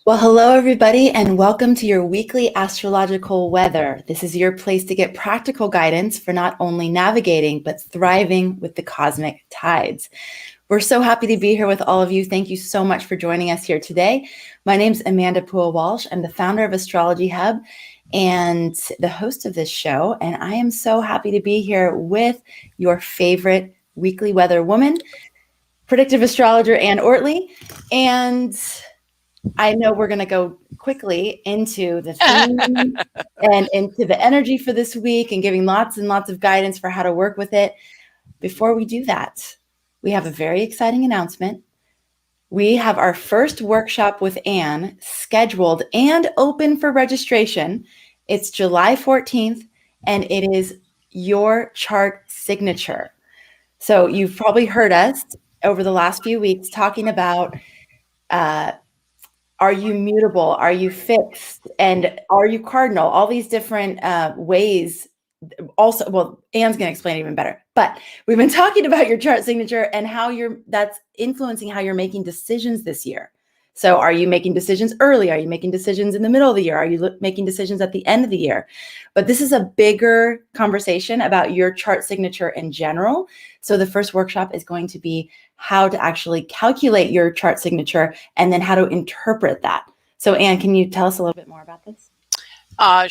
Well, hello, everybody, and welcome to your weekly astrological weather. This is your place to get practical guidance for not only navigating, but thriving with the cosmic tides. We're so happy to be here with all of you. Thank you so much for joining us here today. My name is Amanda Walsh. I'm the founder of Astrology Hub and the host of this show. And I am so happy to be here with your favorite weekly weather woman, Predictive Astrologer Ann Ortelee. And I know we're going to go quickly into the theme and into the energy for this week and giving lots and lots of guidance for how to work with it. Before we do that, we have a very exciting announcement. We have our first workshop with Ann scheduled and open for registration. It's July 14th, and it is your chart signature. So you've probably heard us over the last few weeks talking about are you mutable? Are you fixed? And are you cardinal? All these different ways. Also, well, Anne's going to explain it even better. But we've been talking about your chart signature and how that's influencing how you're making decisions this year. So are you making decisions early? Are you making decisions in the middle of the year? Are you making decisions at the end of the year? But this is a bigger conversation about your chart signature in general. So the first workshop is going to be how to actually calculate your chart signature and then how to interpret that. So Anne, can you tell us a little bit more about this?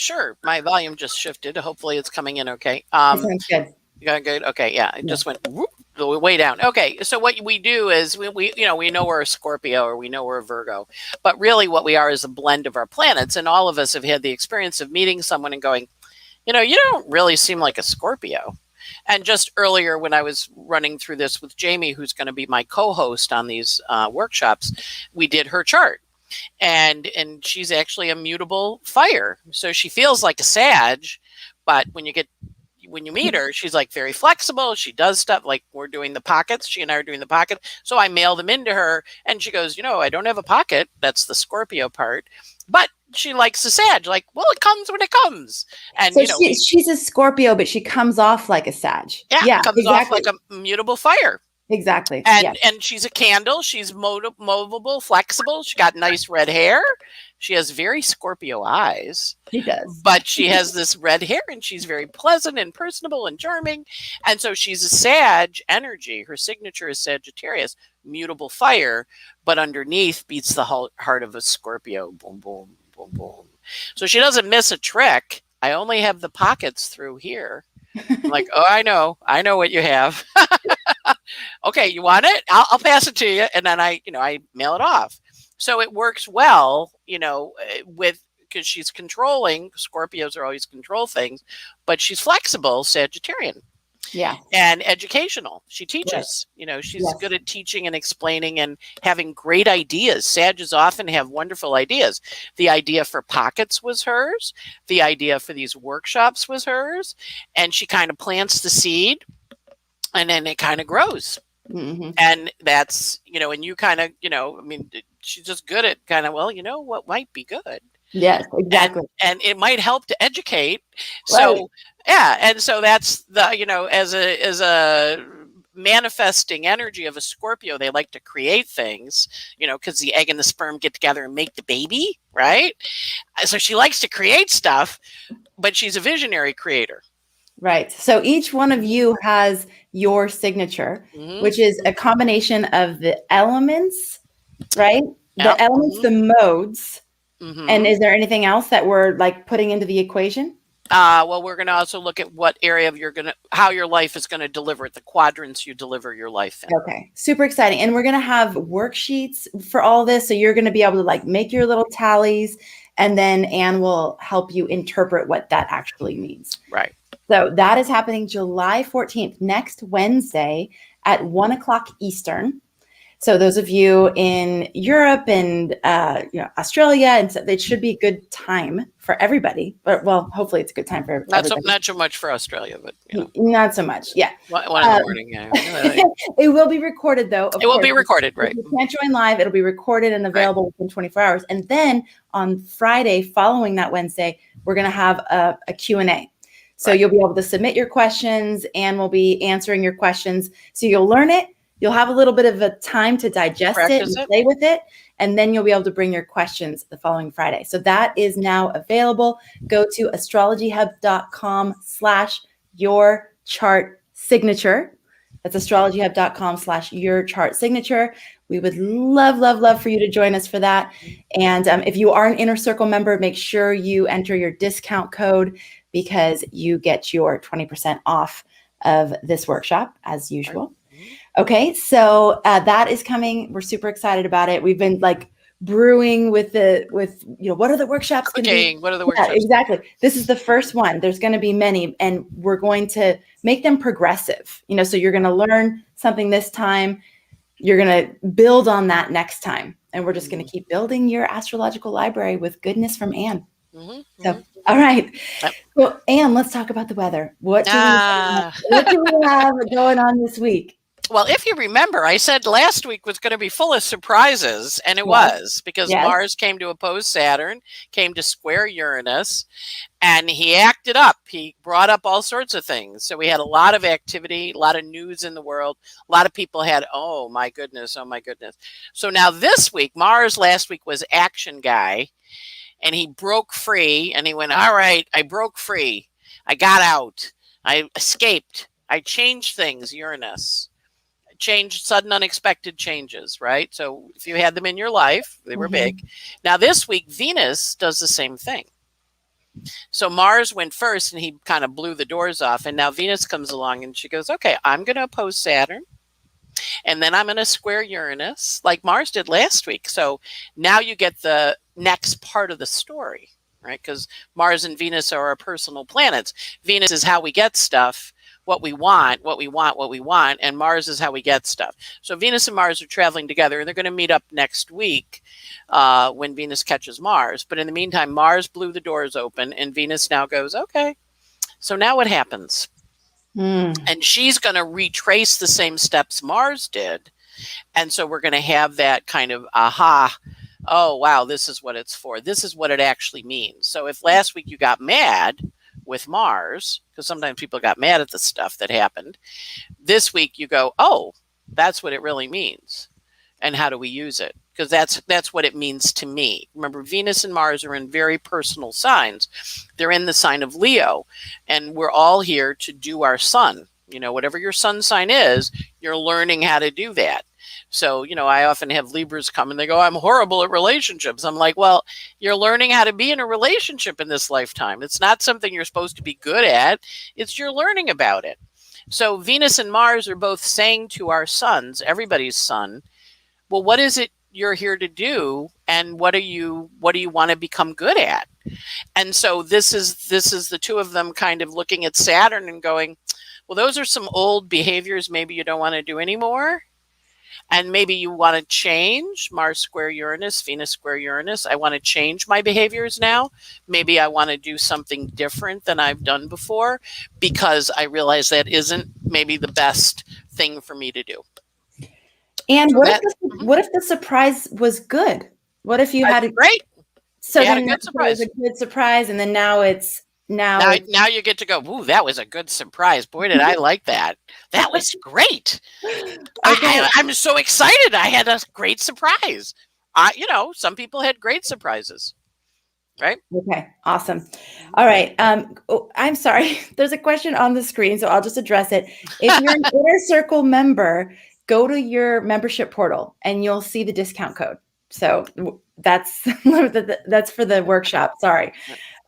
Sure. My volume just shifted. Hopefully it's coming in okay. Sounds good. You got good? Okay, yeah. It just went whoop, way down. Okay, so what we do is we know we're a Scorpio or we know we're a Virgo, but really what we are is a blend of our planets. And all of us have had the experience of meeting someone and going, you don't really seem like a Scorpio. And just earlier when I was running through this with Jamie, who's going to be my co-host on these workshops, we did her chart. And she's actually a mutable fire. So she feels like a Sag, but when you meet her, she's like very flexible. She does stuff like we're doing the pockets. She and I are doing the pocket. So I mail them into her and she goes, I don't have a pocket. That's the Scorpio part. But she likes the Sag. Like, well, it comes when it comes. And so she's a Scorpio, but she comes off like a Sag. Yeah, comes exactly. Off like a mutable fire. Exactly. And she's a candle. She's movable, flexible. She got nice red hair. She has very Scorpio eyes. She does. But she has this red hair and she's very pleasant and personable and charming. And so she's a Sag energy. Her signature is Sagittarius, mutable fire, but underneath beats the heart of a Scorpio. Boom, boom, boom, boom. So she doesn't miss a trick. I only have the pockets through here. I'm like, oh, I know what you have. Okay, you want it? I'll pass it to you. And then I mail it off. So it works well, because she's controlling. Scorpios are always control things, but she's flexible, Sagittarian. Yeah. And educational. She teaches, she's good at teaching and explaining and having great ideas. Sages often have wonderful ideas. The idea for pockets was hers. The idea for these workshops was hers. And she kind of plants the seed and then it kind of grows. Mm-hmm. And that's, and you kind of, she's just good at kind of, what might be good. Yes, exactly. And it might help to educate. Right. So, yeah. And so that's the, as a manifesting energy of a Scorpio, they like to create things, because the egg and the sperm get together and make the baby, right? So she likes to create stuff, but she's a visionary creator. Right. So each one of you has your signature, which is a combination of the elements, right? Yep. The elements, the modes. And is there anything else that we're like putting into the equation? Well, we're going to also look at what area of how your life is going to deliver it, the quadrants you deliver your life in. Okay. Super exciting. And we're going to have worksheets for all this. So you're going to be able to like make your little tallies, and then Anne will help you interpret what that actually means. Right. So that is happening July 14th, next Wednesday at 1:00 Eastern. So those of you in Europe and Australia, and so it should be a good time for everybody. But hopefully it's a good time for everybody. Not so much for Australia, but not so much. Yeah, 1 in the morning. Yeah. It will be recorded though. It will be recorded, right? If you can't join live, it'll be recorded and available within 24 hours. And then on Friday, following that Wednesday, we're going to have a Q&A. So you'll be able to submit your questions, and we'll be answering your questions. So you'll learn it. you'll have a little bit of a time to digest it and play with it. And then you'll be able to bring your questions the following Friday. So that is now available. Go to astrologyhub.com/your-chart-signature. That's astrologyhub.com/your-chart-signature. We would love for you to join us for that. And if you are an Inner Circle member, make sure you enter your discount code because you get your 20% off of this workshop as usual. Okay, so that is coming. We're super excited about it. We've been like brewing with what are the workshops going to be? What are the workshops? Yeah, exactly. This is the first one. There's going to be many, and we're going to make them progressive. So you're going to learn something this time. You're going to build on that next time. And we're just going to keep building your astrological library with goodness from Anne. So, all right. Well, Anne, let's talk about the weather. What do we have going on this week? Well, if you remember, I said last week was going to be full of surprises, and it was, because Mars came to oppose Saturn, came to square Uranus, and he acted up. He brought up all sorts of things. So we had a lot of activity, a lot of news in the world. A lot of people had, oh my goodness. So now this week, Mars last week was action guy, and he broke free, and he went, all right, I broke free. I got out. I escaped. I changed things, Uranus. Changed, sudden unexpected changes, right? So if you had them in your life, they were big. Now this week, Venus does the same thing. So Mars went first and he kind of blew the doors off. And now Venus comes along and she goes, okay, I'm going to oppose Saturn. And then I'm going to square Uranus like Mars did last week. So now you get the next part of the story, right? Because Mars and Venus are our personal planets. Venus is how we get stuff. What we want, and Mars is how we get stuff. So Venus and Mars are traveling together, and they're going to meet up next week when Venus catches Mars. But in the meantime, Mars blew the doors open, and Venus now goes, okay, so now what happens? And she's going to retrace the same steps Mars did. And so we're going to have that kind of aha, oh, wow, this is what it's for. This is what it actually means. So if last week you got mad with Mars, because sometimes people got mad at the stuff that happened, this week you go, oh, that's what it really means. And how do we use it? Because that's what it means to me. Remember, Venus and Mars are in very personal signs. They're in the sign of Leo, and we're all here to do our sun. Whatever your sun sign is, you're learning how to do that. So, I often have Libras come and they go, I'm horrible at relationships. I'm like, well, you're learning how to be in a relationship in this lifetime. It's not something you're supposed to be good at. It's you're learning about it. So Venus and Mars are both saying to our suns, everybody's sun, well, what is it you're here to do? And what do you want to become good at? And so this is the two of them kind of looking at Saturn and going, well, those are some old behaviors maybe you don't want to do anymore. And maybe you want to change. Mars square Uranus, Venus square Uranus. I want to change my behaviors now. Maybe I want to do something different than I've done before because I realize that isn't maybe the best thing for me to do. And so what if the surprise was good? What if you had a great? So you then had a good surprise. It was a good surprise, and then now you get to go, ooh, that was a good surprise. Boy, did I like that. That was great. Okay. I'm so excited. I had a great surprise. Some people had great surprises. Right? Okay, awesome. All right. I'm sorry. There's a question on the screen, so I'll just address it. If you're an Inner Circle member, go to your membership portal and you'll see the discount code. So that's for the workshop. Sorry.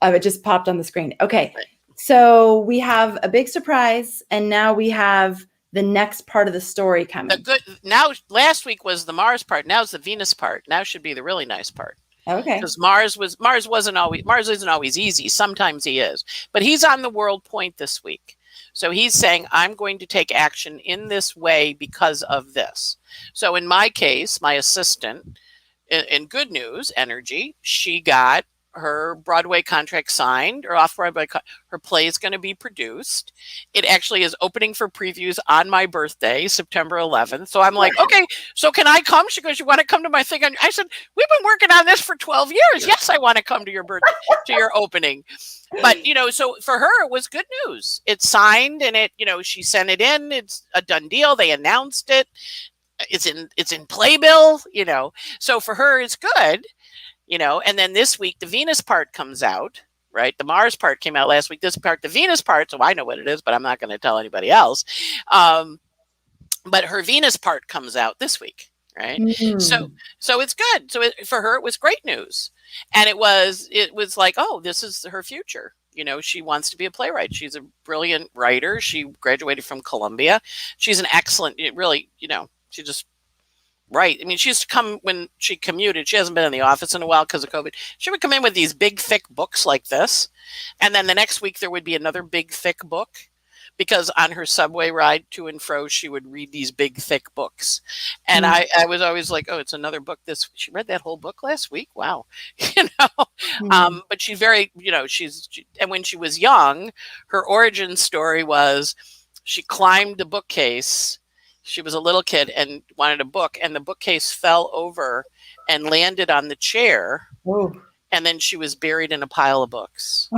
It just popped on the screen. Okay. So we have a big surprise, and now we have the next part of the story coming. Now, last week was the Mars part. Now it's the Venus part. Now should be the really nice part. Okay. Because Mars isn't always easy. Sometimes he is, but he's on the world point this week. So he's saying, I'm going to take action in this way because of this. So in my case, my assistant, in good news, energy, she got her Broadway contract signed, or off-Broadway, her play is going to be produced. It actually is opening for previews on my birthday, September 11th. So I'm like, okay, so can I come? She goes, you want to come to my thing? I said, we've been working on this for 12 years. Yes, I want to come to your birthday, to your opening. But, so for her, it was good news. It's signed and she sent it in. It's a done deal. They announced it. It's in playbill, so for her, it's good. And then this week, the Venus part comes out, right? The Mars part came out last week. This part, the Venus part, so I know what it is, but I'm not going to tell anybody else. But her Venus part comes out this week, right? So it's good. So for her, it was great news. And it was like, oh, this is her future. She wants to be a playwright. She's a brilliant writer. She graduated from Columbia. She's an excellent, really, she just right. I mean, she used to come when she commuted. She hasn't been in the office in a while because of COVID. She would come in with these big, thick books like this. And then the next week there would be another big, thick book, because on her subway ride to and fro, she would read these big, thick books. And I was always like, oh, it's another book. She read that whole book last week. Wow. But she's very, and when she was young, her origin story was she climbed the bookcase. She was a little kid and wanted a book, and the bookcase fell over and landed on the chair. Ooh. And then she was buried in a pile of books.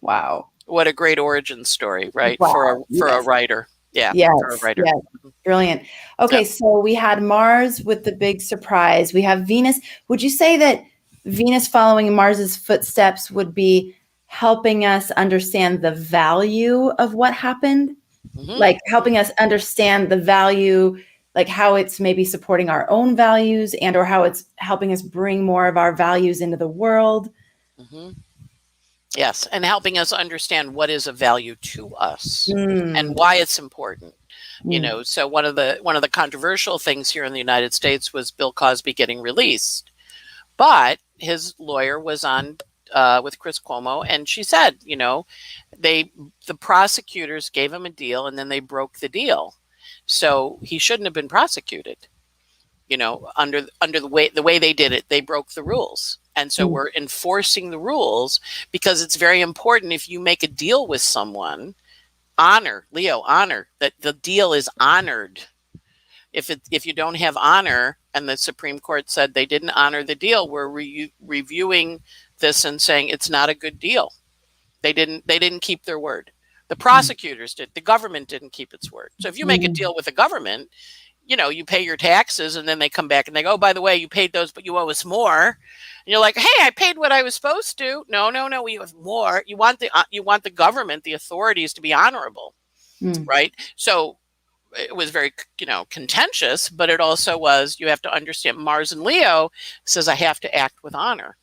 Wow. What a great origin story, right? Wow. For a writer. Yeah. Yes. For a writer. Yes. Brilliant. Okay. Yeah. So we had Mars with the big surprise. We have Venus. Would you say that Venus following Mars's footsteps would be helping us understand the value of what happened? Like helping us understand the value, like how it's maybe supporting our own values and or how it's helping us bring more of our values into the world. Yes. And helping us understand what is of value to us and why it's important. So one of the controversial things here in the United States was Bill Cosby getting released, but his lawyer was on with Chris Cuomo, and she said, the prosecutors gave him a deal and then they broke the deal. So he shouldn't have been prosecuted. Under the way they did it, they broke the rules. And so we're enforcing the rules because it's very important. If you make a deal with someone, honor that the deal is honored. If you don't have honor, and the Supreme Court said they didn't honor the deal, we're reviewing this and saying it's not a good deal. They didn't keep their word. The prosecutors did. The government didn't keep its word. So if you make a deal with the government, you pay your taxes, and then they come back and they go, oh, by the way, you paid those, but you owe us more. And you're like, hey, I paid what I was supposed to. No, we have more. You want the government, the authorities, to be honorable, right? So it was very, contentious, but it also was, you have to understand, Mars and Leo says, I have to act with honor.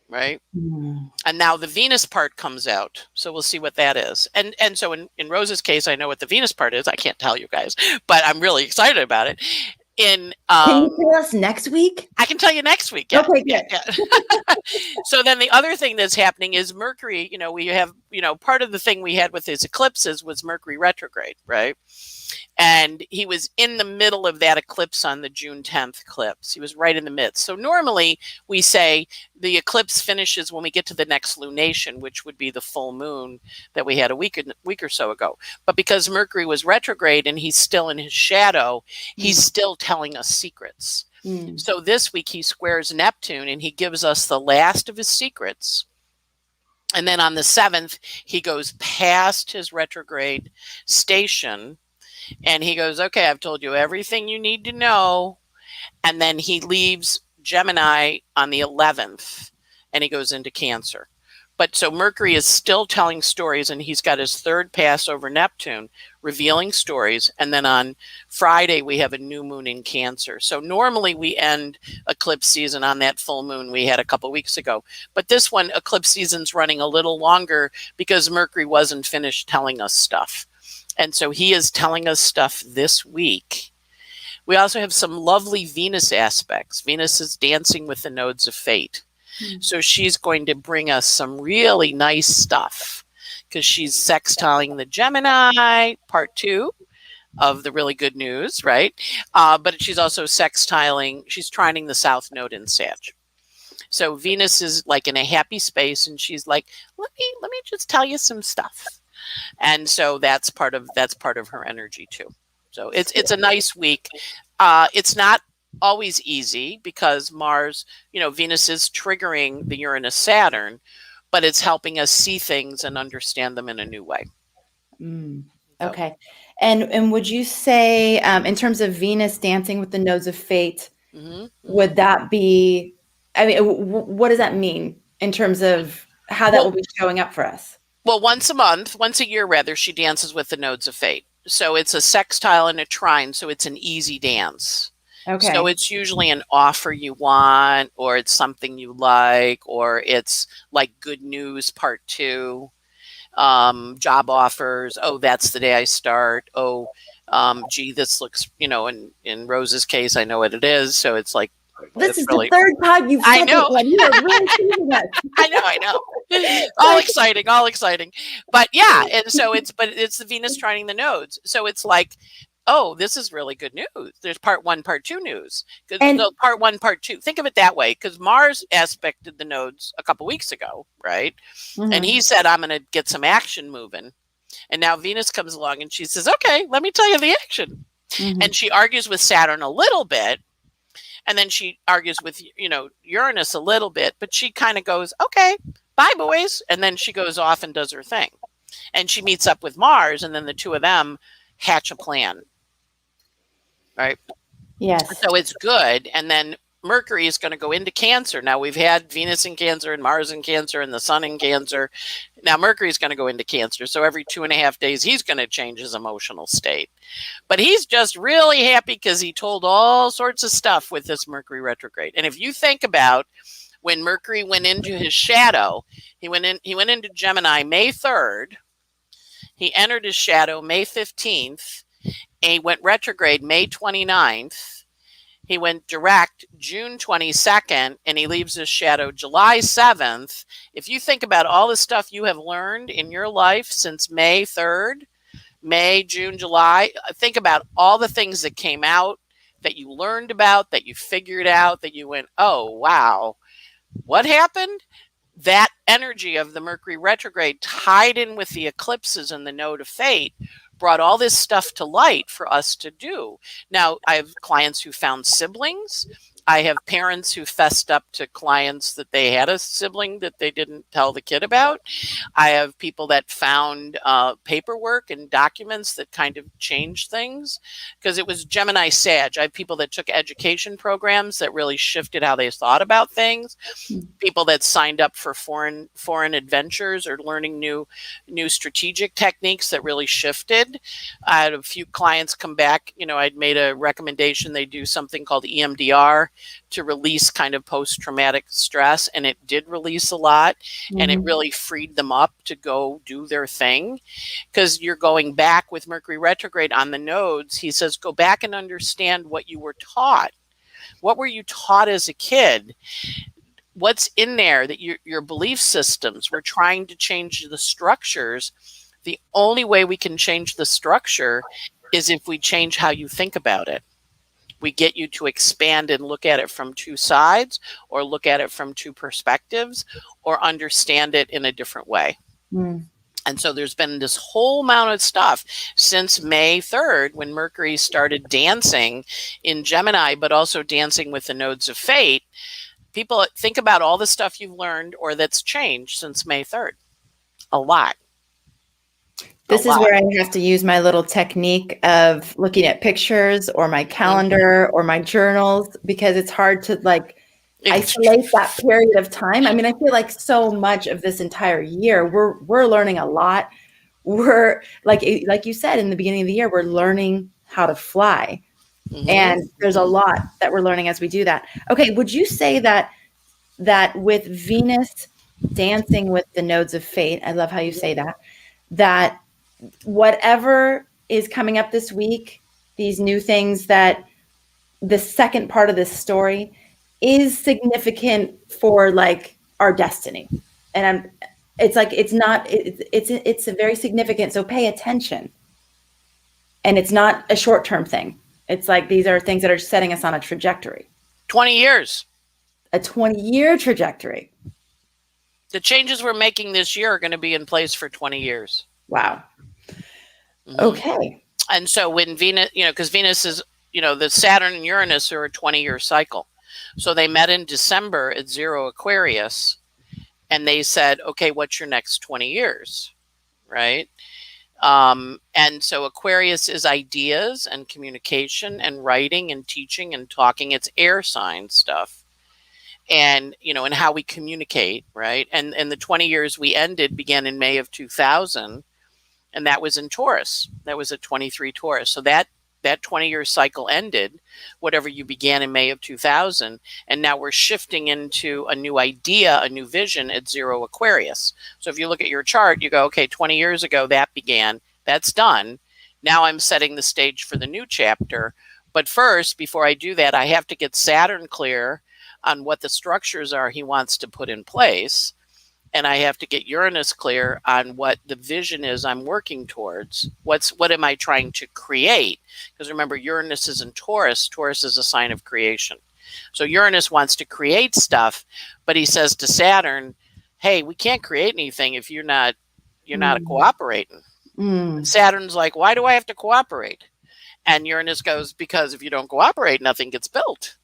Right. And now the Venus part comes out. So we'll see what that is. And so in Rose's case, I know what the Venus part is. I can't tell you guys, but I'm really excited about it. Can you tell us next week? I can tell you next week. Yeah. Okay, good. Yeah. So then the other thing that's happening is Mercury, we have, part of the thing we had with his eclipses was Mercury retrograde, right? And he was in the middle of that eclipse on the June 10th eclipse. He was right in the midst. So normally we say the eclipse finishes when we get to the next lunation, which would be the full moon that we had a week or so ago. But because Mercury was retrograde and he's still in his shadow, he's still telling us secrets. So this week he squares Neptune and he gives us the last of his secrets. And then on the 7th, he goes past his retrograde station. And he goes, okay, I've told you everything you need to know. And then he leaves Gemini on the 11th and he goes into Cancer. But so Mercury is still telling stories, and he's got his third pass over Neptune, revealing stories. And then on Friday, we have a new moon in Cancer. So normally we end eclipse season on that full moon we had a couple weeks ago. But this one, eclipse season's running a little longer because Mercury wasn't finished telling us stuff. And so he is telling us stuff this week. We also have some lovely Venus aspects. Venus is dancing with the nodes of fate. So she's going to bring us some really nice stuff because she's sextiling the Gemini, part 2 of the really good news, right? But she's also she's trining the South Node in Sag. So Venus is like in a happy space, and she's like, let me just tell you some stuff. And so that's part of her energy too. So it's a nice week. It's not always easy because Mars, Venus is triggering the Uranus Saturn, but it's helping us see things and understand them in a new way. Okay. And would you say, in terms of Venus dancing with the nodes of fate, would that be, I mean, what does that mean in terms of how that will be showing up for us? Well, once a year rather, she dances with the nodes of fate. So it's a sextile and a trine, so it's an easy dance. Okay. So it's usually an offer you want, or it's something you like, or it's like good news part 2, job offers. Oh, that's the day I start. Oh, gee, this looks, in Rose's case, I know what it is. So it's like, this is really, the third time you've said know. It. You are really seeing that. I know. All exciting. But yeah, and so it's the Venus trining the nodes. So it's like, oh, this is really good news. There's part 1, part 2 news. So part 1, part 2. Think of it that way, because Mars aspected the nodes a couple weeks ago, right? And he said, I'm going to get some action moving. And now Venus comes along and she says, okay, let me tell you the action. And she argues with Saturn a little bit. And then she argues with, Uranus a little bit, but she kind of goes, okay, bye, boys. And then she goes off and does her thing. And she meets up with Mars, and then the two of them hatch a plan. Right? Yes. So it's good. And then Mercury is going to go into Cancer. Now, we've had Venus in Cancer and Mars in Cancer and the Sun in Cancer. Now, Mercury is going to go into Cancer. So every 2.5 days, he's going to change his emotional state. But he's just really happy because he told all sorts of stuff with this Mercury retrograde. And if you think about when Mercury went into his shadow, he went into Gemini May 3rd. He entered his shadow May 15th. And he went retrograde May 29th. He went direct June 22nd, and he leaves his shadow July 7th. If you think about all the stuff you have learned in your life since May 3rd, May, June, July, think about all the things that came out, that you learned about, that you figured out, that you went, oh, wow, what happened? That energy of the Mercury retrograde tied in with the eclipses and the node of fate brought all this stuff to light for us to do. Now, I have clients who found siblings. I have parents who fessed up to clients that they had a sibling that they didn't tell the kid about. I have people that found paperwork and documents that kind of changed things because it was Gemini Sag. I have people that took education programs that really shifted how they thought about things. People that signed up for foreign adventures or learning new strategic techniques that really shifted. I had a few clients come back. I'd made a recommendation. They do something called EMDR to release kind of post-traumatic stress, and it did release a lot, and it really freed them up to go do their thing, because you're going back with Mercury retrograde on the nodes. He says, go back and understand what you were taught. What were you taught as a kid? What's in there that your belief systems? We're trying to change the structures. The only way we can change the structure is if we change how you think about it. We get you to expand and look at it from two sides, or look at it from two perspectives, or understand it in a different way. And so there's been this whole amount of stuff since May 3rd, when Mercury started dancing in Gemini, but also dancing with the nodes of fate. People think about all the stuff you've learned or that's changed since May 3rd. A lot. This is where I have to use my little technique of looking at pictures or my calendar or my journals, because it's hard to isolate that period of time. I mean, I feel like so much of this entire year, we're learning a lot. We're like you said in the beginning of the year, we're learning how to fly. And there's a lot that we're learning as we do that. Okay, would you say that with Venus dancing with the nodes of fate, I love how you say that whatever is coming up this week, these new things, that the second part of this story is significant for our destiny. And it's a very significant. So pay attention. And it's not a short-term thing. It's like these are things that are setting us on a trajectory. 20 years. a 20-year trajectory. The changes we're making this year are going to be in place for 20 years. Wow. Okay. And so when Venus, because Venus is, the Saturn and Uranus are a 20-year cycle. So they met in December at 0 Aquarius, and they said, okay, what's your next 20 years? Right. And so Aquarius is ideas and communication and writing and teaching and talking. It's air sign stuff. And, and how we communicate, right? And the 20 years we ended began in May of 2000, and that was in Taurus. That was a 23 Taurus. So that 20-year cycle ended, whatever you began in May of 2000, and now we're shifting into a new idea, a new vision at 0 Aquarius. So if you look at your chart, you go, okay, 20 years ago that began, that's done. Now I'm setting the stage for the new chapter. But first, before I do that, I have to get Saturn clear on what the structures are he wants to put in place. And I have to get Uranus clear on what the vision is I'm working towards. What am I trying to create? Because remember, Uranus is in Taurus. Taurus is a sign of creation. So Uranus wants to create stuff, but he says to Saturn, hey, we can't create anything if you're not cooperating. Saturn's like, why do I have to cooperate? And Uranus goes, because if you don't cooperate, nothing gets built.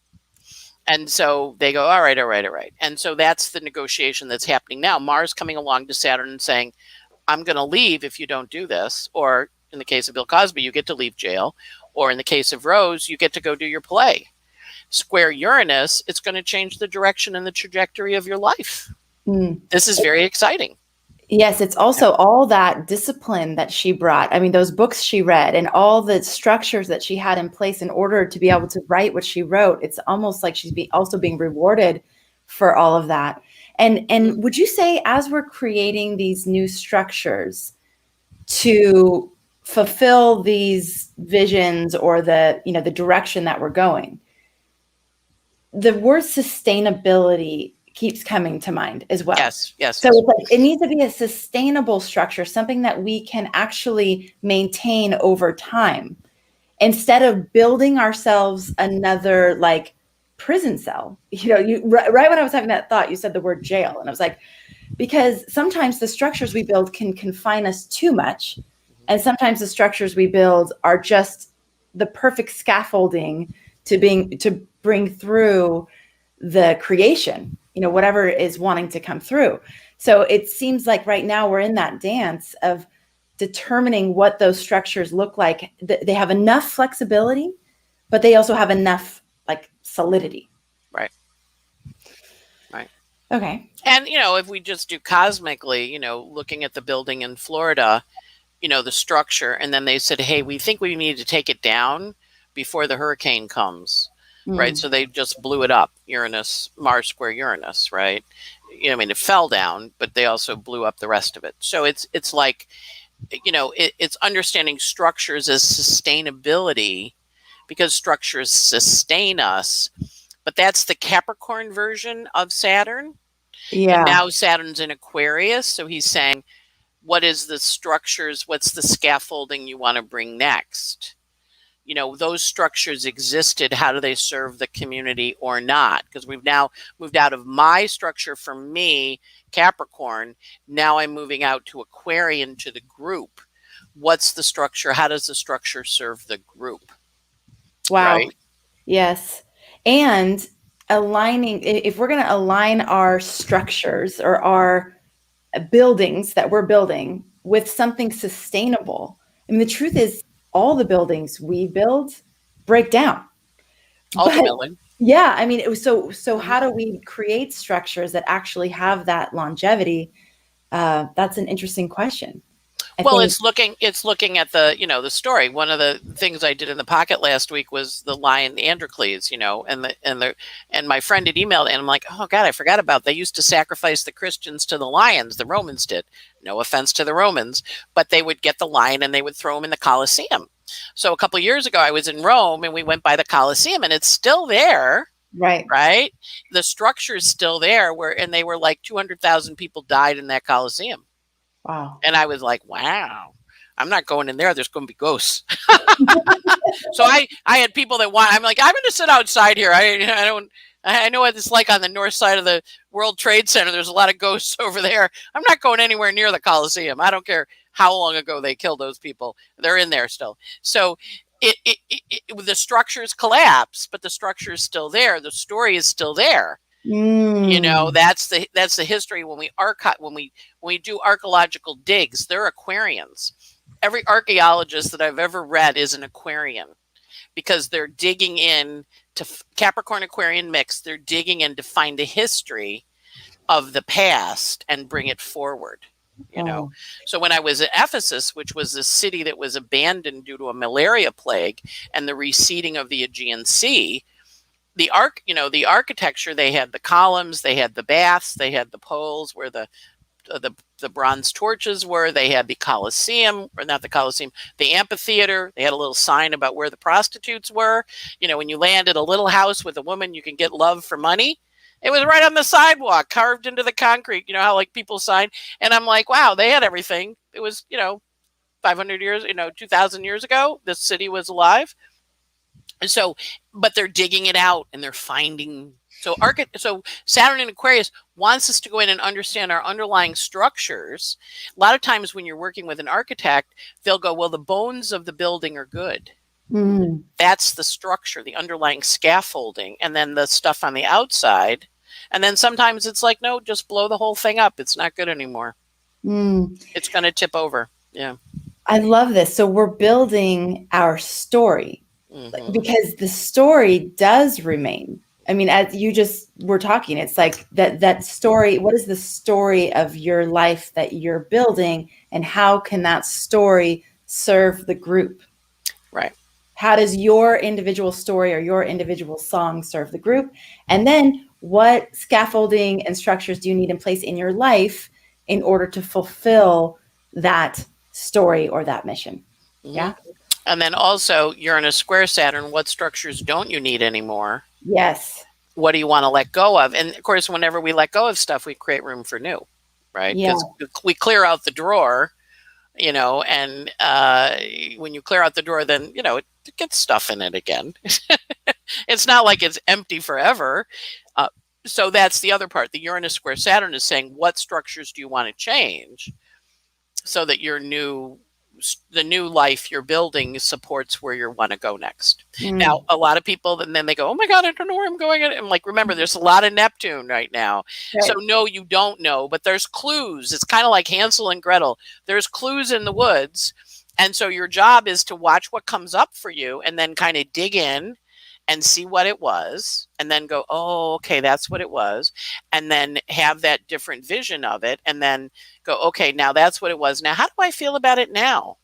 And so they go, all right. And so that's the negotiation that's happening now. Mars coming along to Saturn and saying, I'm going to leave if you don't do this. Or in the case of Bill Cosby, you get to leave jail. Or in the case of Rose, you get to go do your play. Square Uranus, it's going to change the direction and the trajectory of your life. This is very exciting. Yes, it's also all that discipline that she brought. I mean, those books she read and all the structures that she had in place in order to be able to write what she wrote. It's almost like she's also being rewarded for all of that. And would you say, as we're creating these new structures to fulfill these visions or the direction that we're going, the word sustainability keeps coming to mind as well. Yes. So it's like, it needs to be a sustainable structure, something that we can actually maintain over time, instead of building ourselves another like prison cell. Right when I was having that thought, you said the word jail, and I was like, because sometimes the structures we build can confine us too much, and sometimes the structures we build are just the perfect scaffolding to bring through the creation, whatever is wanting to come through. So it seems like right now we're in that dance of determining what those structures look like. They have enough flexibility, but they also have enough like solidity. Right. Okay. And, if we just do cosmically, looking at the building in Florida, the structure, and then they said, hey, we think we need to take it down before the hurricane comes. Right. So they just blew it up. Mars square Uranus. Right. It fell down, but they also blew up the rest of it. So it's like, it's understanding structures as sustainability, because structures sustain us. But that's the Capricorn version of Saturn. Yeah. And now Saturn's in Aquarius. So he's saying, what is the structures? What's the scaffolding you want to bring next? Those structures existed. How do they serve the community or not? Because we've now moved out of my structure for me, Capricorn. Now I'm moving out to Aquarian, to the group. What's the structure? How does the structure serve the group? Wow. Right? Yes. And aligning, if we're going to align our structures or our buildings that we're building with something sustainable, I mean, the truth is, all the buildings we build break down. Ultimately. Yeah. I mean, it was so how do we create structures that actually have that longevity? That's an interesting question. It's looking at the, the story. One of the things I did in the pocket last week was the lion Androcles, and my friend had emailed, and I'm like, oh God, I forgot about, they used to sacrifice the Christians to the lions. The Romans did. No offense to the Romans, but they would get the lion and they would throw him in the Colosseum. So a couple of years ago, I was in Rome and we went by the Colosseum, and it's still there. Right. The structure is still there, and they were like 200,000 people died in that Colosseum. Wow. And I was like, wow, I'm not going in there. There's going to be ghosts. So I had people that I'm like, I'm going to sit outside here. I don't, I know what it's like on the north side of the World Trade Center. There's a lot of ghosts over there. I'm not going anywhere near the Coliseum. I don't care how long ago they killed those people. They're in there still. So the structures collapse, but the structure is still there. The story is still there. That's the history. When we do archaeological digs, they're Aquarians. Every archaeologist that I've ever read is an Aquarian, because they're digging in to Capricorn Aquarian mix. They're digging in to find the history of the past and bring it forward. So when I was at Ephesus, which was a city that was abandoned due to a malaria plague and the receding of the Aegean Sea, the architecture, they had the columns, they had the baths, they had the poles where the bronze torches were, they had the Colosseum, or not the Colosseum, the amphitheater. They had a little sign about where the prostitutes were. When you land at a little house with a woman, you can get love for money. It was right on the sidewalk, carved into the concrete. You know how like people sign? And I'm like, wow, they had everything. It was, 500 years, 2,000 years ago, this city was alive. So, but they're digging it out and they're finding. So Saturn in Aquarius wants us to go in and understand our underlying structures. A lot of times when you're working with an architect, they'll go, well, the bones of the building are good. That's the structure, the underlying scaffolding, and then the stuff on the outside. And then sometimes it's like, no, just blow the whole thing up. It's not good anymore. It's going to tip over. Yeah. I love this. So we're building our story, because the story does remain. I mean, as you just were talking, it's like that story. What is the story of your life that you're building, and how can that story serve the group? Right. How does your individual story or your individual song serve the group? And then what scaffolding and structures do you need in place in your life in order to fulfill that story or that mission? Yeah. And then also Uranus square Saturn, what structures don't you need anymore? Yes. What do you want to let go of? And of course, whenever we let go of stuff, we create room for new, right? Because we clear out the drawer, and when you clear out the drawer, then, it gets stuff in it again. It's not like it's empty forever. So that's the other part. The Uranus square Saturn is saying, what structures do you want to change so that the new life you're building supports where you want to go next. Now, a lot of people, and then they go, oh my God, I don't know where I'm going. I'm like, remember, there's a lot of Neptune right now. Right. So no, you don't know, but there's clues. It's kind of like Hansel and Gretel. There's clues in the woods. And so your job is to watch what comes up for you and then kind of dig in and see what it was, and then go, oh, okay, that's what it was. And then have that different vision of it, and then go, okay, now that's what it was. Now, how do I feel about it now?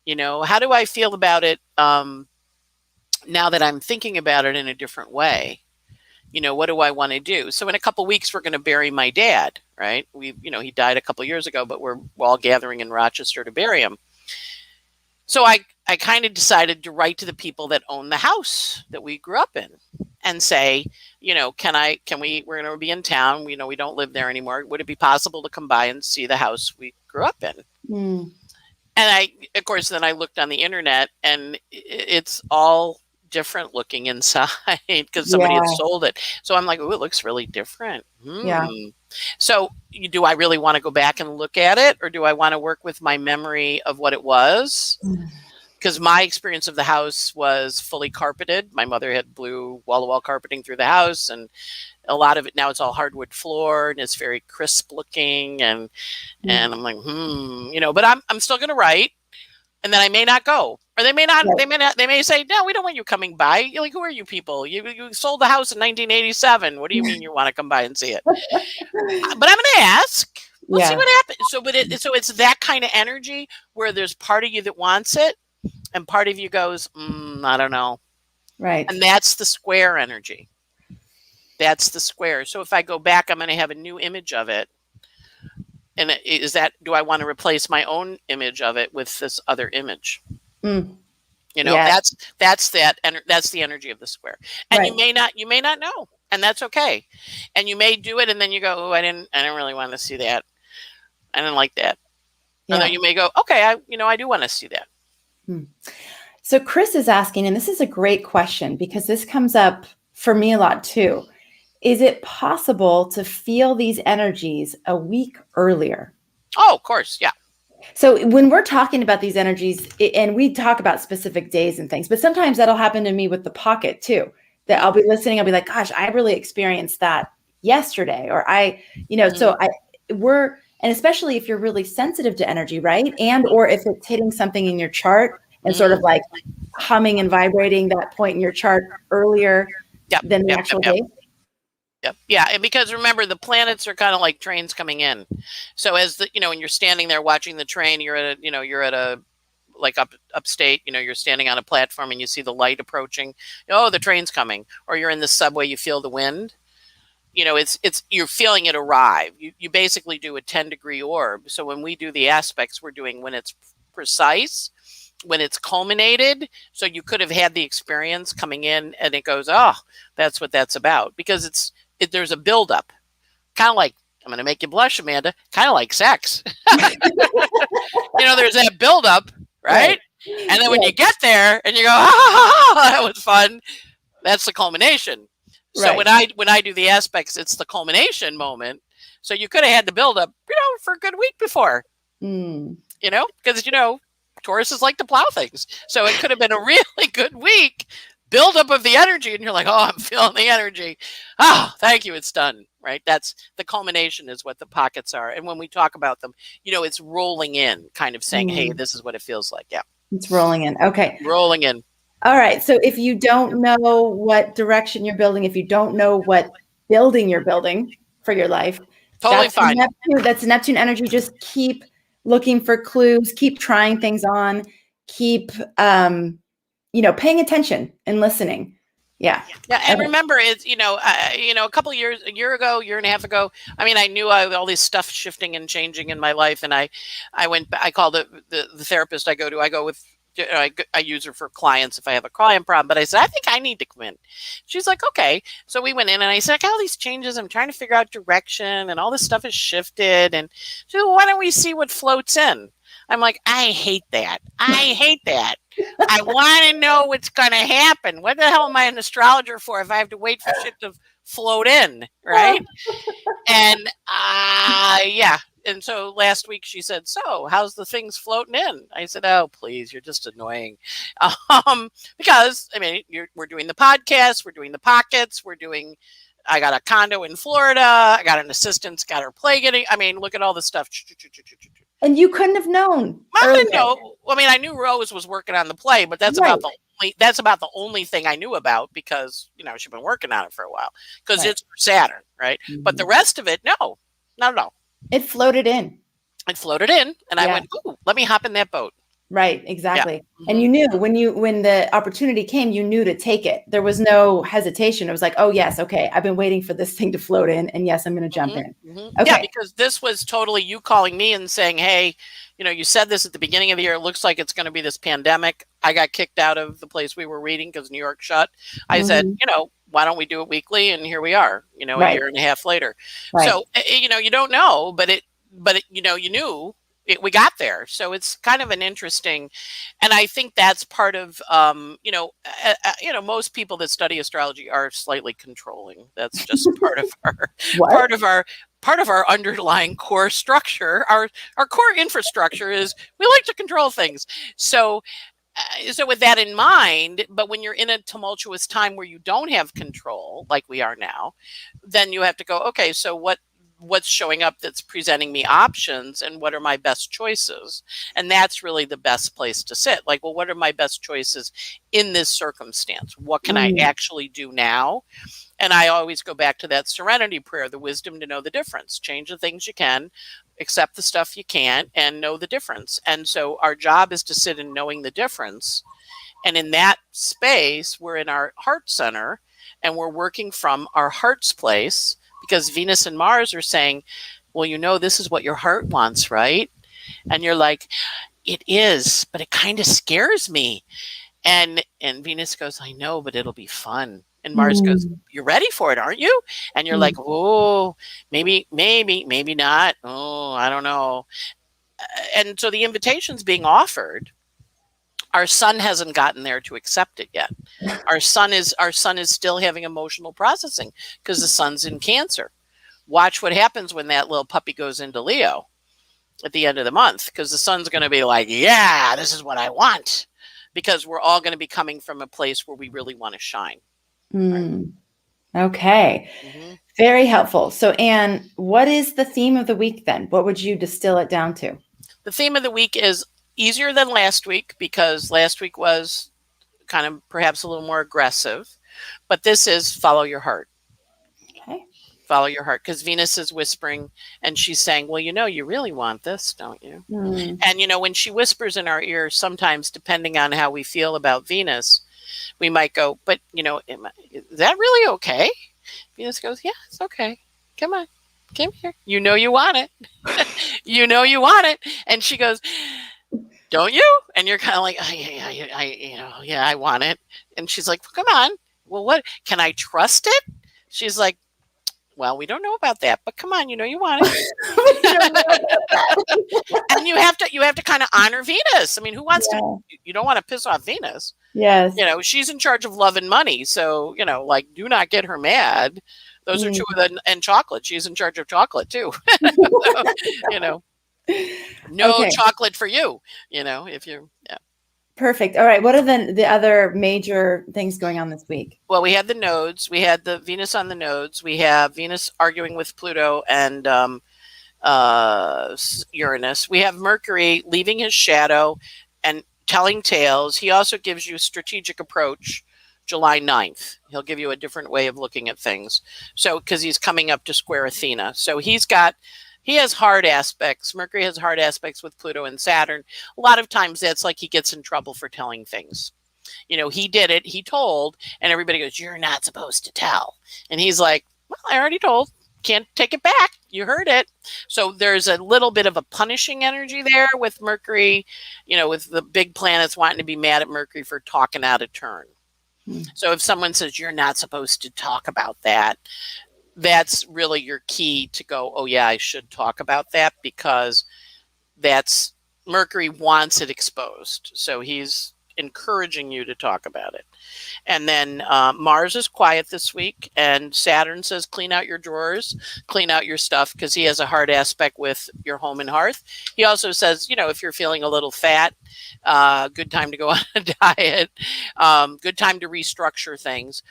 How do I feel about it now that I'm thinking about it in a different way? What do I want to do? So in a couple of weeks, we're going to bury my dad, right? He died a couple of years ago, but we're all gathering in Rochester to bury him. So I kind of decided to write to the people that own the house that we grew up in and say, we're going to be in town. We don't live there anymore. Would it be possible to come by and see the house we grew up in? And of course, then I looked on the internet and it's all different looking inside because somebody had sold it. So I'm like, oh, it looks really different. Yeah. So do I really want to go back and look at it, or do I want to work with my memory of what it was? Because my experience of the house was fully carpeted. My mother had blue wall-to-wall carpeting through the house, and a lot of it now it's all hardwood floor and it's very crisp looking. And I'm like, but I'm still going to write, and then I may not go, or they may not. Right. They may say, no, we don't want you coming by. You're like, who are you people? You sold the house in 1987. What do you mean you want to come by and see it? But I'm going to ask. Let's see what happens. So it's that kind of energy where there's part of you that wants it, and part of you goes, I don't know. Right. And that's the square energy. That's the square. So if I go back, I'm going to have a new image of it. And do I want to replace my own image of it with this other image? That's the energy of the square. And right. you may not know, and that's okay. And you may do it, and then you go, oh, I didn't really want to see that. I didn't like that. Yeah. And then you may go, okay, I do want to see that. So Chris is asking, and this is a great question because this comes up for me a lot too. Is it possible to feel these energies a week earlier? Oh, of course. Yeah. So when we're talking about these energies, and we talk about specific days and things, but sometimes that'll happen to me with the pocket too, that I'll be listening. I'll be like, gosh, I really experienced that yesterday. Or and especially if you're really sensitive to energy, right? And, or if it's hitting something in your chart and sort of like humming and vibrating that point in your chart earlier than the actual day. Yep. Yeah. And because remember, the planets are kind of like trains coming in. So as when you're standing there watching the train, you're at a like upstate, you're standing on a platform and you see the light approaching. Oh, the train's coming. Or you're in the subway, you feel the wind. You're feeling it arrive. You basically do a 10-degree orb. So when we do the aspects, we're doing when it's precise, when it's culminated. So you could have had the experience coming in and it goes, oh, that's what that's about. Because there's a buildup. Kind of like, I'm going to make you blush, Amanda, kind of like sex. There's that buildup, right? And then when you get there and you go, that was fun, that's the culmination. So when I do the aspects, it's the culmination moment. So you could have had the buildup, for a good week before, because, Taurus is like to plow things. So it could have been a really good week, buildup of the energy. And you're like, oh, I'm feeling the energy. Oh, thank you. It's done. Right. That's the culmination is what the pockets are. And when we talk about them, it's rolling in, kind of saying, hey, this is what it feels like. Yeah. It's rolling in. Okay. Rolling in. All right. So if you don't know what direction you're building, if you don't know what building you're building for your life, totally fine. That's Neptune energy. Just keep looking for clues, keep trying things on, keep, paying attention and listening. Yeah. Yeah. And remember, it's, a year and a half ago, I knew all this stuff shifting and changing in my life. And I called the therapist I go with, I use her for clients if I have a client problem, but I said, I think I need to come in. She's like, okay. So we went in and I said, I got all these changes. I'm trying to figure out direction and all this stuff has shifted. And she said, well, why don't we see what floats in? I'm like, I hate that. I want to know what's going to happen. What the hell am I an astrologer for if I have to wait for shit to float in? Right. And yeah. And so last week she said, so how's the things floating in? I said, oh, please, you're just annoying. Because we're doing the podcast, we're doing the pockets, I got a condo in Florida. I got an assistant, got her play getting, look at all the stuff. And you couldn't have known. I didn't know. I knew Rose was working on the play, but that's about the only thing I knew about because, she'd been working on it for a while because it's Saturn, right? Mm-hmm. But the rest of it, no, not at all. It floated in. And I went, ooh, let me hop in that boat. Right, exactly. Yeah. Mm-hmm. And you knew when the opportunity came, you knew to take it. There was no hesitation. It was like, oh yes, okay, I've been waiting for this thing to float in, and yes, I'm going to jump in. Mm-hmm. Okay. Yeah, because this was totally you calling me and saying, hey, you said this at the beginning of the year. It looks like it's going to be this pandemic. I got kicked out of the place we were reading because New York shut. I said, why don't we do it weekly? And here we are, a year and a half later. Right. So, you don't know, but you knew we got there. So it's kind of an interesting, and I think that's part of, most people that study astrology are slightly controlling. That's just part of our underlying core structure. Our core infrastructure is we like to control things. So with that in mind, but when you're in a tumultuous time where you don't have control, like we are now, then you have to go, okay, so what's showing up that's presenting me options and what are my best choices? And that's really the best place to sit. Like, well, what are my best choices in this circumstance? What can I actually do now? And I always go back to that serenity prayer, the wisdom to know the difference. Change the things you can, accept the stuff you can't, and know the difference. And so our job is to sit in knowing the difference. And in that space, we're in our heart center and we're working from our heart's place because Venus and Mars are saying, well, this is what your heart wants, right? And you're like, it is, but it kind of scares me. And Venus goes, I know, but it'll be fun. And Mars goes, you're ready for it, aren't you? And you're like, oh, maybe not. Oh, I don't know. And so the invitation's being offered, Our sun hasn't gotten there to accept it yet. Our sun is still having emotional processing because the sun's in Cancer. Watch what happens when that little puppy goes into Leo at the end of the month, because the sun's going to be like, yeah, this is what I want, because we're all going to be coming from a place where we really want to shine. Mm. Okay. Mm-hmm. Very helpful. So, Anne, what is the theme of the week then? What would you distill it down to? The theme of the week is easier than last week, because last week was kind of perhaps a little more aggressive, but this is follow your heart. Okay. Follow your heart, because Venus is whispering and she's saying, well, you really want this, don't you? Mm. And, when she whispers in our ear, sometimes depending on how we feel about Venus, we might go, but, is that really okay? Venus goes, yeah, it's okay. Come on, come here. You want it. you want it. And she goes, don't you? And you're kind of like, I want it. And she's like, well, come on. Well, what? Can I trust it? She's like, well, we don't know about that, but come on, you want it. And you have to kind of honor Venus. I mean, who wants to? You don't want to piss off Venus. Yes. She's in charge of love and money, so do not get her mad. Those are two of the, and chocolate. She's in charge of chocolate too. So, no chocolate for you. If you're Perfect. All right. What are the other major things going on this week? Well, we had the nodes. We had the Venus on the nodes. We have Venus arguing with Pluto and Uranus. We have Mercury leaving his shadow and telling tales. He also gives you a strategic approach July 9th. He'll give you a different way of looking at things. So, because he's coming up to square Athena. So he has hard aspects. Mercury has hard aspects with Pluto and Saturn. A lot of times that's like he gets in trouble for telling things. He did it, he told, and everybody goes, you're not supposed to tell. And he's like, well, I already told. Can't take it back. You heard it. So there's a little bit of a punishing energy there with Mercury, with the big planets wanting to be mad at Mercury for talking out of turn. So if someone says you're not supposed to talk about that, that's really your key to go, oh yeah, I should talk about that, because that's Mercury wants it exposed. So he's encouraging you to talk about it. And then Mars is quiet this week, and Saturn says clean out your drawers, clean out your stuff, because he has a hard aspect with your home and hearth. He also says, if you're feeling a little fat, good time to go on a diet, good time to restructure things.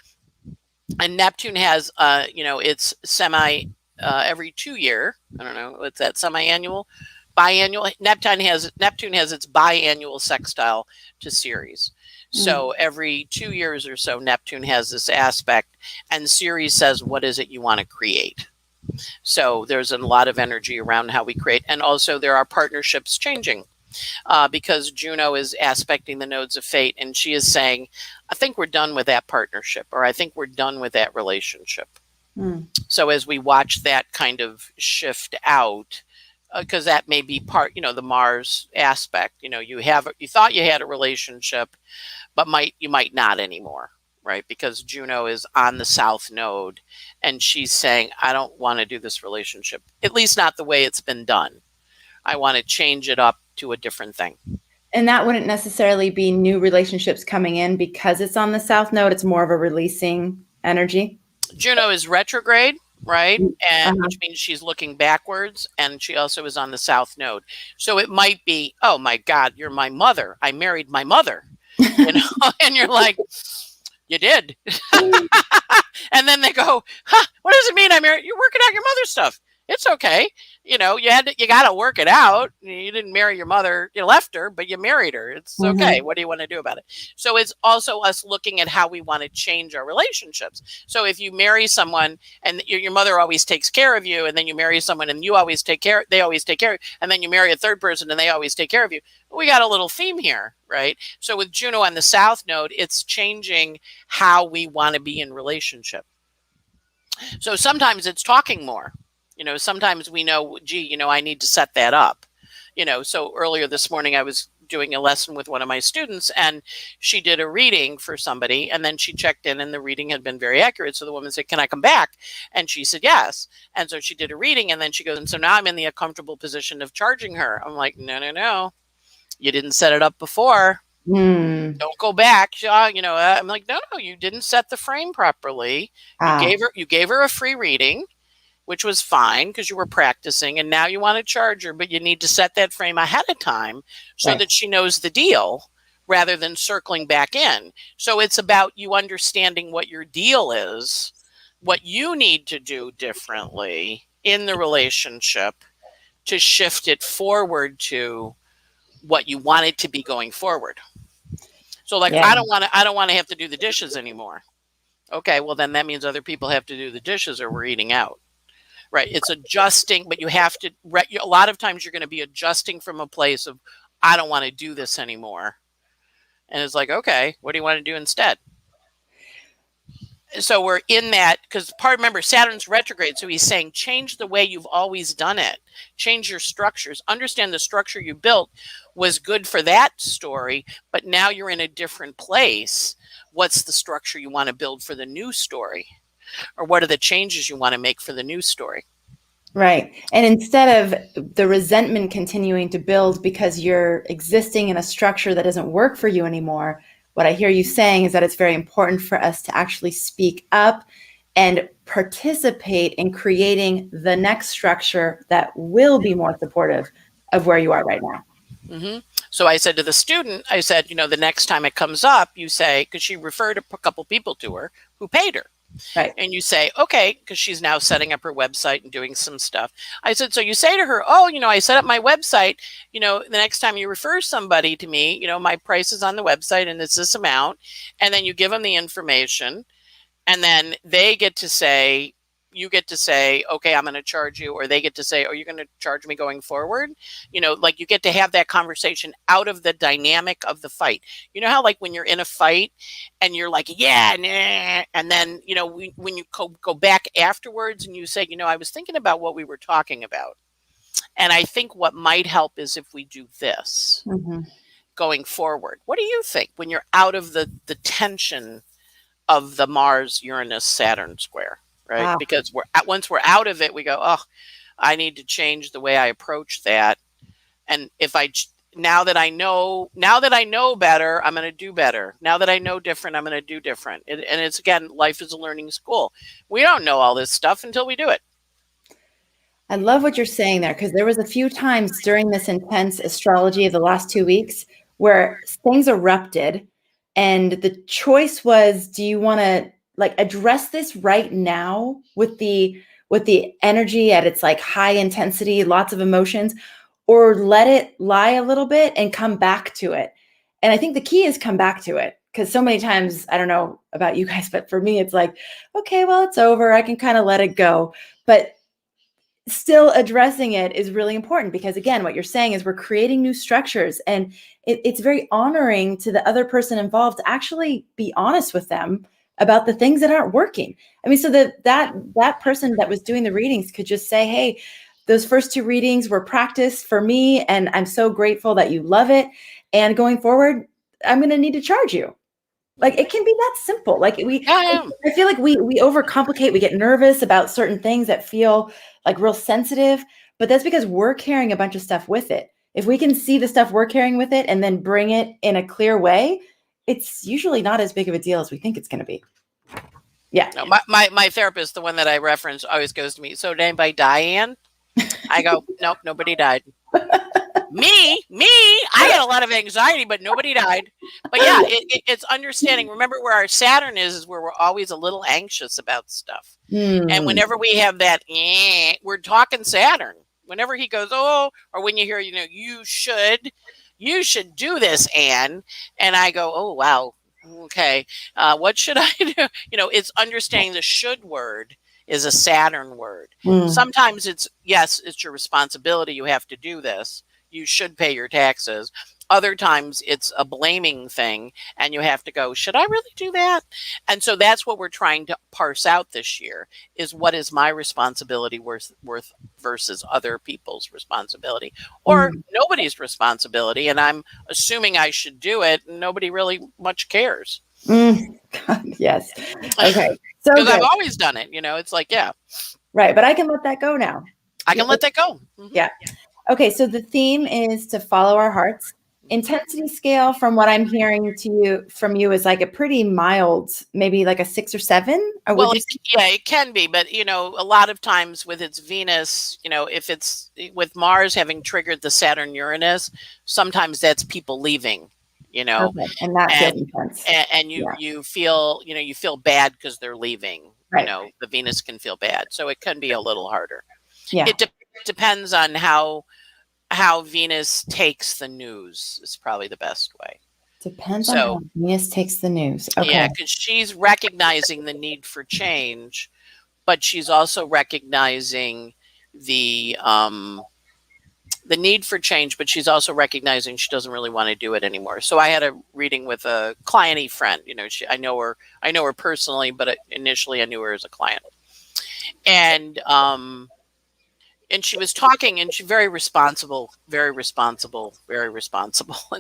And Neptune has, it's semi every 2 year. I don't know, what's that, semi-annual? Biannual. Neptune has its biannual sextile to Ceres. So every 2 years or so, Neptune has this aspect, and Ceres says, what is it you want to create? So there's a lot of energy around how we create. And also there are partnerships changing. Because Juno is aspecting the nodes of fate, and she is saying, I think we're done with that partnership, or I think we're done with that relationship. So as we watch that kind of shift out, because that may be part, the Mars aspect, you thought you had a relationship, but you might not anymore, right? Because Juno is on the South Node, and she's saying, I don't want to do this relationship, at least not the way it's been done. I want to change it up to a different thing. And that wouldn't necessarily be new relationships coming in because it's on the South Node. It's more of a releasing energy. Juno is retrograde, right? And which means she's looking backwards, and she also is on the South Node. So it might be, oh my God, you're my mother. I married my mother. And you're like, you did. And then they go, what does it mean? You're working out your mother's stuff. It's okay. You got to work it out. You didn't marry your mother. You left her, but you married her. It's okay. What do you want to do about it? So it's also us looking at how we want to change our relationships. So if you marry someone and your mother always takes care of you, and then you marry someone and they always take care of you, and then you marry a third person and they always take care of you, we got a little theme here, right? So with Juno on the South Node, it's changing how we want to be in relationship. So sometimes it's talking more. Sometimes we know, I need to set that up. So earlier this morning, I was doing a lesson with one of my students, and she did a reading for somebody, and then she checked in, and the reading had been very accurate. So the woman said, can I come back? And she said, yes. And so she did a reading, and then she goes, and so now I'm in the uncomfortable position of charging her. I'm like, no. You didn't set it up before. Don't go back. I'm like, no, you didn't set the frame properly. You gave her a free reading, which was fine because you were practicing, and now you want to charge her, but you need to set that frame ahead of time so that she knows the deal rather than circling back in. So it's about you understanding what your deal is, what you need to do differently in the relationship to shift it forward to what you want it to be going forward. So like, I don't want to have to do the dishes anymore. Okay, well then that means other people have to do the dishes or we're eating out. Right. It's adjusting, but you have to, a lot of times you're going to be adjusting from a place of, I don't want to do this anymore. And it's like, okay, what do you want to do instead? So we're in that, because remember, Saturn's retrograde. So he's saying, change the way you've always done it. Change your structures. Understand the structure you built was good for that story, but now you're in a different place. What's the structure you want to build for the new story? Or what are the changes you want to make for the new story? Right. And instead of the resentment continuing to build because you're existing in a structure that doesn't work for you anymore, what I hear you saying is that it's very important for us to actually speak up and participate in creating the next structure that will be more supportive of where you are right now. Mm-hmm. So I said to the student, I said, the next time it comes up, you say, because she referred a couple people to her who paid her. Right. And you say, okay, because she's now setting up her website and doing some stuff. I said, so you say to her, oh, I set up my website, the next time you refer somebody to me, my price is on the website and it's this amount. And then you give them the information and then they get to say, you get to say, okay, I'm going to charge you, or they get to say, oh, you're going to charge me going forward. Like you get to have that conversation out of the dynamic of the fight. You know how like when you're in a fight and you're like, yeah, nah, and then, when you go back afterwards and you say, I was thinking about what we were talking about. And I think what might help is if we do this going forward. What do you think when you're out of the tension of the Mars-Uranus-Saturn square? Right. Wow. Because once we're out of it, we go, oh, I need to change the way I approach that. And now that I know better, I'm going to do better. Now that I know different, I'm going to do different. And it's, again, life is a learning school. We don't know all this stuff until we do it. I love what you're saying there, because there was a few times during this intense astrology of the last 2 weeks where things erupted and the choice was, do you want to address this right now with the energy at its high intensity, lots of emotions, or let it lie a little bit and come back to it? And I think the key is come back to it, because so many times, I don't know about you guys, but for me, it's like, okay, well, it's over. I can kind of let it go. But still addressing it is really important, because again, what you're saying is we're creating new structures, and it's very honoring to the other person involved to actually be honest with them about the things that aren't working. I mean, so that person that was doing the readings could just say, hey, those first 2 readings were practice for me, and I'm so grateful that you love it. And going forward, I'm going to need to charge you. It can be that simple. I feel like we overcomplicate. We get nervous about certain things that feel real sensitive, but that's because we're carrying a bunch of stuff with it. If we can see the stuff we're carrying with it and then bring it in a clear way, it's usually not as big of a deal as we think it's going to be. Yeah. No, my therapist, the one that I reference, always goes to me, so did anybody die, Ann? I go, nope, nobody died. Me, I had a lot of anxiety, but nobody died. But yeah, it's understanding. Remember, where our Saturn is where we're always a little anxious about stuff. And whenever we have that, we're talking Saturn. Whenever he goes, oh, or when you hear, you should do this, Anne. And I go, oh, wow. Okay. What should I do? It's understanding the should word is a Saturn word. Sometimes it's your responsibility. You have to do this. You should pay your taxes. Other times it's a blaming thing and you have to go, should I really do that? And so that's what we're trying to parse out this year, is what is my responsibility worth versus other people's responsibility, or nobody's responsibility. And I'm assuming I should do it and nobody really much cares. Yes. Okay. So because I've always done it, it's like, yeah. Right. But I can let that go now. I can let that go. Yeah. Okay. So the theme is to follow our hearts. intensity scale, from what I'm hearing from you, is like a pretty mild, maybe like a 6 or 7. Or Well, yeah, it can be, but a lot of times with its Venus, if it's with Mars having triggered the Saturn Uranus, sometimes that's people leaving, Okay. And that feels intense. and you feel, you feel bad because they're leaving. Right. The Venus can feel bad, so it can be a little harder. Yeah. It depends on how Venus takes the news is probably the best way. Depends on how Venus takes the news. Okay. Yeah, because she's recognizing the need for change, but she's also recognizing the need for change, but she's also recognizing she doesn't really want to do it anymore. So I had a reading with a client-y friend. I know her personally, but initially I knew her as a client. And she was talking, and she's very responsible. And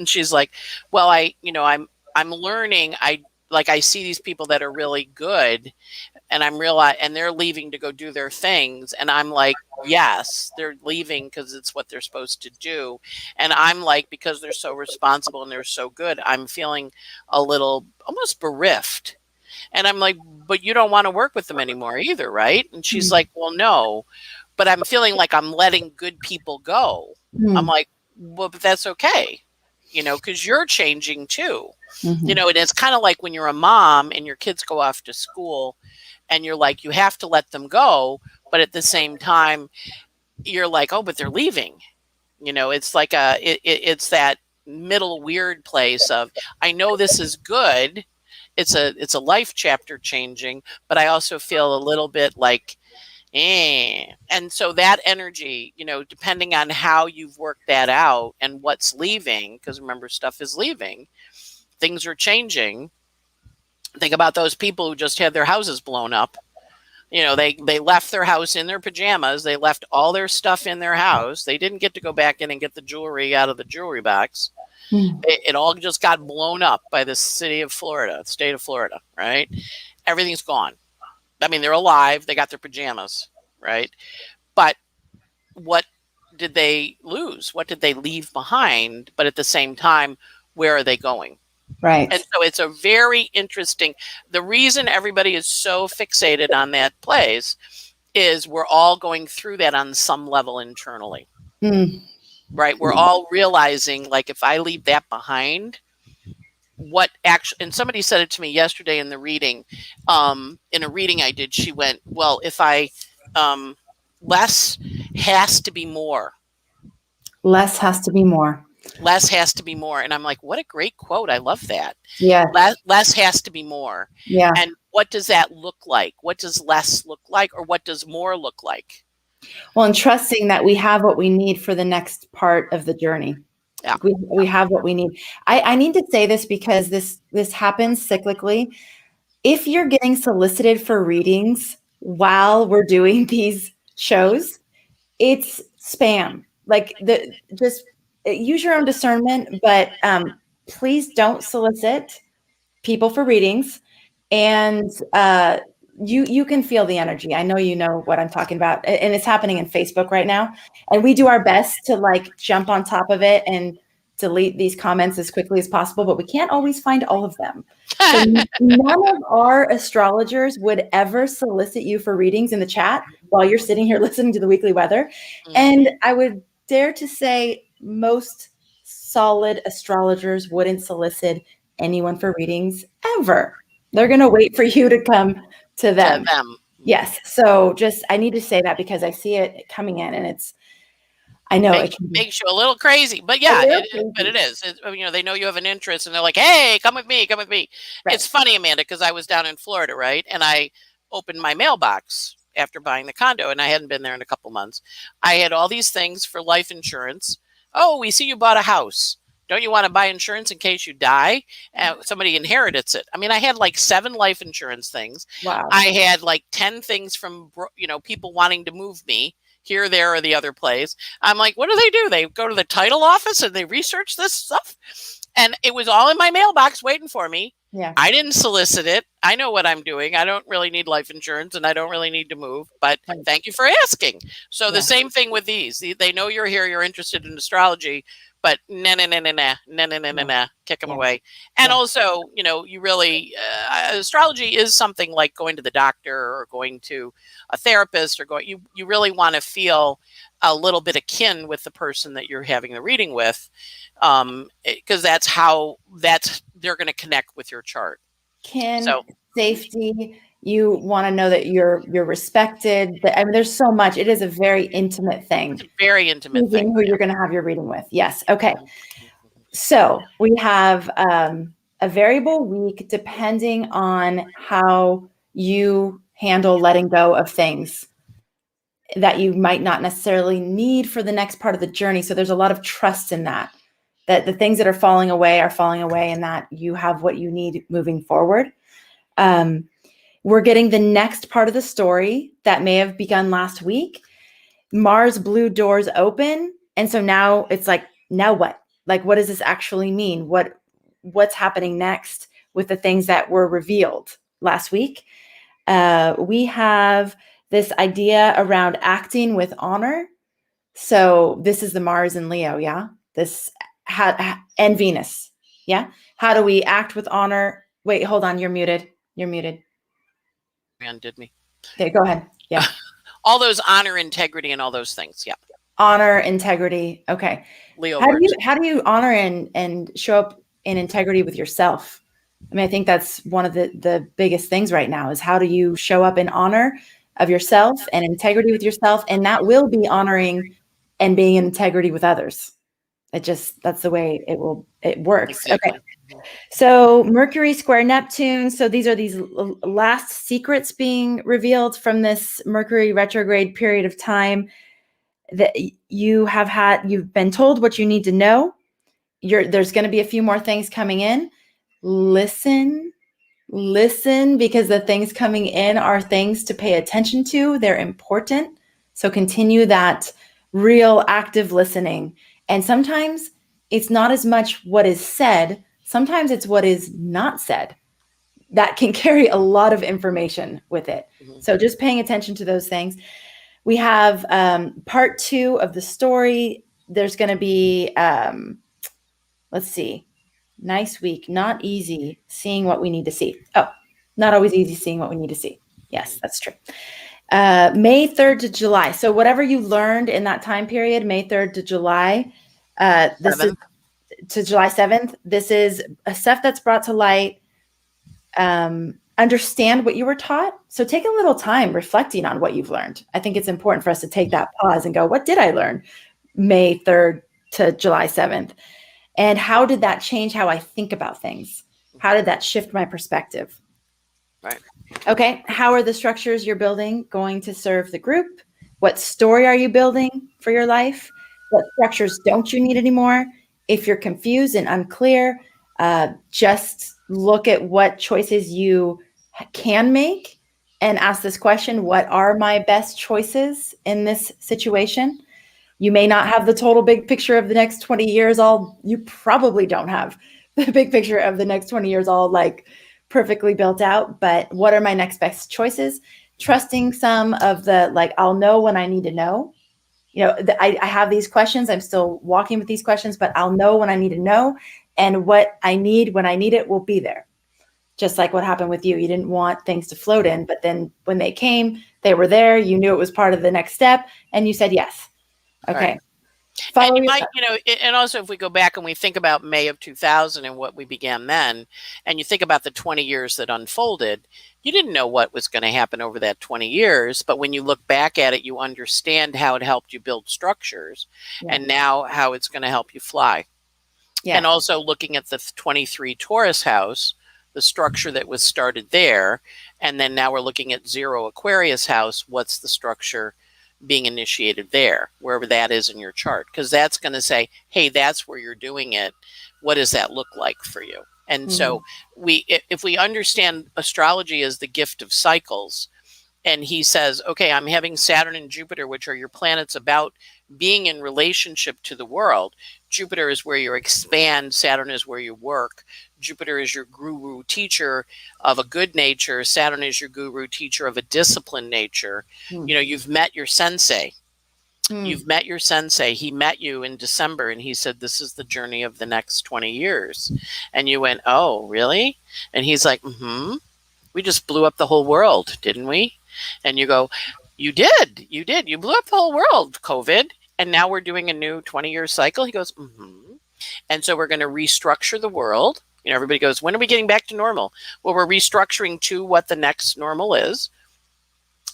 she's like, well, I'm learning. I see these people that are really good, and and they're leaving to go do their things. And I'm like, yes, they're leaving because it's what they're supposed to do. And I'm like, because they're so responsible and they're so good, I'm feeling a little almost bereft. And I'm like, but you don't want to work with them anymore either, right? And she's like, well, no. But I'm feeling like I'm letting good people go. I'm like, well, but that's okay, because you're changing too. And it's kind of like when you're a mom and your kids go off to school and you're like, you have to let them go. But at the same time, you're like, oh, but they're leaving. It's like it's that middle weird place of, I know this is good. It's a life chapter changing, but I also feel a little bit like, and so that energy, depending on how you've worked that out and what's leaving, because remember, stuff is leaving, things are changing. Think about those people who just had their houses blown up. They left their house in their pajamas. They left all their stuff in their house. They didn't get to go back in and get the jewelry out of the jewelry box. It all just got blown up by the state of Florida, right? Everything's gone. I mean, they're alive. They got their pajamas, right? But what did they lose? What did they leave behind? But at the same time, where are they going? Right. And so it's a very interesting, the reason everybody is so fixated on that place is we're all going through that on some level internally, right? We're all realizing, like, if I leave that behind, what actually, and somebody said it to me yesterday in the reading, in a reading I did, she went, well, if I, less has to be more. Less has to be more. Less has to be more. And I'm like, what a great quote. I love that. Yeah. Less has to be more. Yeah. And what does that look like? What does less look like? Or what does more look like? Well, and trusting that we have what we need for the next part of the journey. Yeah. We have what we need. I need to say this because this happens cyclically. If you're getting solicited for readings while we're doing these shows, it's spam. Like, just use your own discernment, but please don't solicit people for readings. And you can feel the energy. I know you know what I'm talking about, and it's happening in Facebook right now. And we do our best to like jump on top of it and delete these comments as quickly as possible, but we can't always find all of them. So none of our astrologers would ever solicit you for readings in the chat while you're sitting here listening to the weekly weather. And I would dare to say most solid astrologers wouldn't solicit anyone for readings ever. They're going to wait for you to come to them. Yes. So I need to say that because I see it coming in, and I know it makes you a little crazy, but yeah, it is. They know you have an interest, and they're like, "Hey, come with me." Right. It's funny, Amanda, because I was down in Florida, right, and I opened my mailbox after buying the condo, and I hadn't been there in a couple months. I had all these things for life insurance. Oh, we see you bought a house. Don't you want to buy insurance in case you die? Somebody inherits it. I mean, I had like 7 life insurance things. Wow. I had like 10 things from people wanting to move me here, there, or the other place. I'm like, what do? They go to the title office and they research this stuff. And it was all in my mailbox waiting for me. Yeah. I didn't solicit it. I know what I'm doing. I don't really need life insurance and I don't really need to move, but thank you for asking. So the same thing with these. They know you're here, you're interested in astrology, but kick them away. And also, you really, astrology is something like going to the doctor or going to a therapist or you really want to feel a little bit akin with the person that you're having the reading with, because they're going to connect with your chart. Safety. You want to know that you're respected. I mean, there's so much. It is a very intimate thing. It's a very intimate thing. Who you're going to have your reading with. Yes. Okay. So we have a variable week depending on how you handle letting go of things that you might not necessarily need for the next part of the journey. So there's a lot of trust in that the things that are falling away, and that you have what you need moving forward. We're getting the next part of the story that may have begun last week. Mars blew doors open. And so now it's like, now what? Like, what does this actually mean? What's happening next with the things that were revealed last week? We have this idea around acting with honor. So this is the Mars and Leo. Yeah. And Venus. Yeah. How do we act with honor? Wait, hold on. You're muted. Undid me. Okay, go ahead. Yeah. All those honor, integrity, and all those things. Yeah. Honor, integrity. Okay. Leo. How do you honor and show up in integrity with yourself? I mean, I think that's one of the biggest things right now is how do you show up in honor of yourself and integrity with yourself? And that will be honoring and being in integrity with others. That's the way it works. Exactly. Okay. So Mercury square Neptune. So these are these last secrets being revealed from this Mercury retrograde period of time that you've been told what you need to know. There's going to be a few more things coming in. Listen, because the things coming in are things to pay attention to. They're important. So continue that real active listening. And sometimes it's not as much what is said. Sometimes it's what is not said that can carry a lot of information with it. Mm-hmm. So just paying attention to those things. We have part 2 of the story. There's going to be, let's see, nice week, not easy seeing what we need to see. Oh, not always easy seeing what we need to see. Yes, that's true. May 3rd to July. So whatever you learned in that time period, May 3rd to July, to July 7th, this is a stuff that's brought to light. Understand what you were taught. So take a little time reflecting on what you've learned. I think it's important for us to take that pause and go, what did I learn May 3rd to July 7th? And how did that change how I think about things? How did that shift my perspective? Right. Okay. How are the structures you're building going to serve the group? What story are you building for your life? What structures don't you need anymore? If you're confused and unclear, just look at what choices you can make and ask this question: what are my best choices in this situation? You may not have the total big picture of the next 20 years you probably don't have the big picture of the next 20 years all like perfectly built out, but what are my next best choices? Trusting some of the, like, I'll know when I need to know. I have these questions. I'm still walking with these questions, but I'll know when I need to know. And what I need when I need it will be there. Just like what happened with you. You didn't want things to float in, but then when they came, they were there. You knew it was part of the next step and you said yes. Okay. Right. And also if we go back and we think about May of 2000 and what we began then, and you think about the 20 years that unfolded, you didn't know what was going to happen over that 20 years. But when you look back at it, you understand how it helped you build structures and now how it's going to help you fly. Yeah. And also looking at the 23 Taurus house, the structure that was started there. And then now we're looking at 0 Aquarius house. What's the structure being initiated there, wherever that is in your chart? Because that's going to say, hey, that's where you're doing it. What does that look like for you? And so if we understand astrology as the gift of cycles, and he says, okay, I'm having Saturn and Jupiter, which are your planets, about being in relationship to the world. Jupiter is where you expand. Saturn is where you work. Jupiter is your guru teacher of a good nature. Saturn is your guru teacher of a disciplined nature. You've met your sensei. You've met your sensei. He met you in December and he said, this is the journey of the next 20 years. And you went, oh, really? And he's like, we just blew up the whole world, didn't we? And you go, you did. You blew up the whole world, COVID. And now we're doing a new 20-year cycle. He goes, And so we're going to restructure the world. Everybody goes, when are we getting back to normal? Well, we're restructuring to what the next normal is.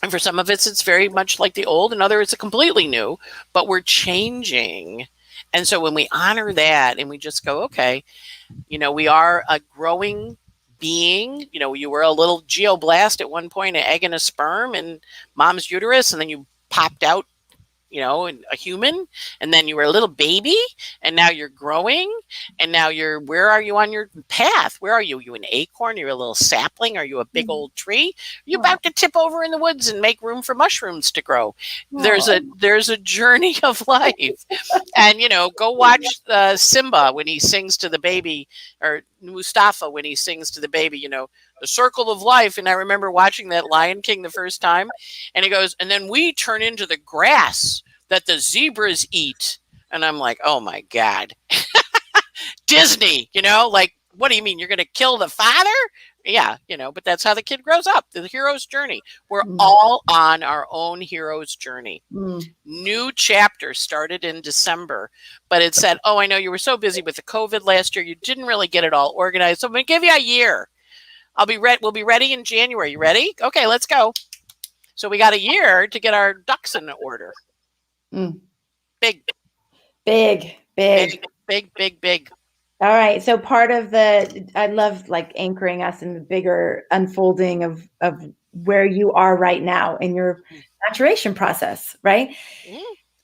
And for some of it's very much like the old, and others it's completely new, but we're changing. And so when we honor that and we just go, okay, we are a growing being. You were a little geoblast at one point, an egg and a sperm in mom's uterus, and then you popped out, a human, and then you were a little baby, and now you're growing, and now where are you on your path? Where are you? Are you an acorn? You're a little sapling? Are you a big old tree? You're about to tip over in the woods and make room for mushrooms to grow. There's a journey of life. And, go watch Simba when he sings to the baby, or Mustafa when he sings to the baby, the circle of life. And I remember watching that Lion King the first time, and he goes, and then we turn into the grass that the zebras eat. And I'm like, oh my God, Disney, what do you mean? You're going to kill the father? Yeah, but that's how the kid grows up, the hero's journey. We're all on our own hero's journey. New chapter started in December, but it said, oh, I know you were so busy with the COVID last year. You didn't really get it all organized. So I'm going to give you a year. We'll be ready in January. You ready? Okay, let's go. So we got a year to get our ducks in order. Big. All right. So part of I love anchoring us in the bigger unfolding of where you are right now in your maturation process, right?